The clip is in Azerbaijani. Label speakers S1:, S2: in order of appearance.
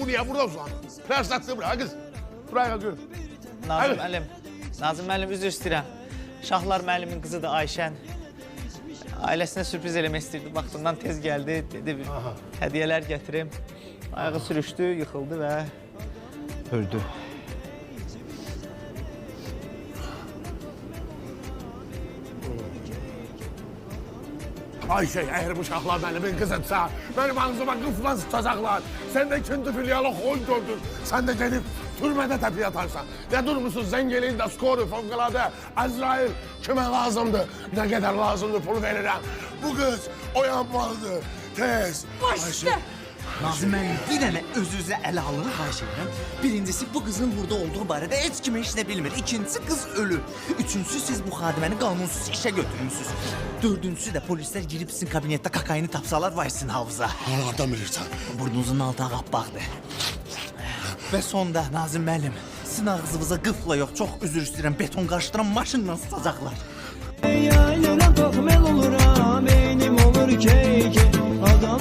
S1: Bu niye burada uzanır? Prensatsı bırak kız. Buraya gör.
S2: Nazım müəllim, Nazım müəllim üzr istəyirəm. Şahlar müəllimin qızıdır Ayşən. Ailəsinə sürpriz eləmək istəyirdi. Vaxtından tez gəldi, dedi bir hədiyyələr gətirim. Ayağı sürüşdü, yıxıldı və öldü.
S1: Ayşe, eğer bu şahlar benim kızıtsa, benim ağzıma kıfla tutacaklar. Sen de ikinci filyalı koy gördün. Sen de gelip türmede tepi atarsan. Ne durmuşsun zengeliğin de skoru fevkalade. Azrail kime lazımdı? Ne kadar lazımdı pulu veririm. Bu kız oyanmalıdır. Tez.
S3: Başla. Nazım müəllim, bir dənə özünüzə ələ alın, xahiş edirəm. Birincisi, bu qızın burada olduğu barədə heç kim heç nə bilmir. İkincisi, qız ölür. Üçüncüsü, siz bu xadiməni qanunsuz işə götürmüşsünüz. Dördüncüsü də polislər girib sizin kabinetdə kokaini tapsalar, vay sizin hafıza.
S1: Nereden bilirsen?
S3: Burnunuzun altına qappaqdır. Və sonda, Nazım müəllim, sizin ağzınıza qıfla yox, çox üzr istəyirəm, beton qarışdıran maşınla sızacaqlar.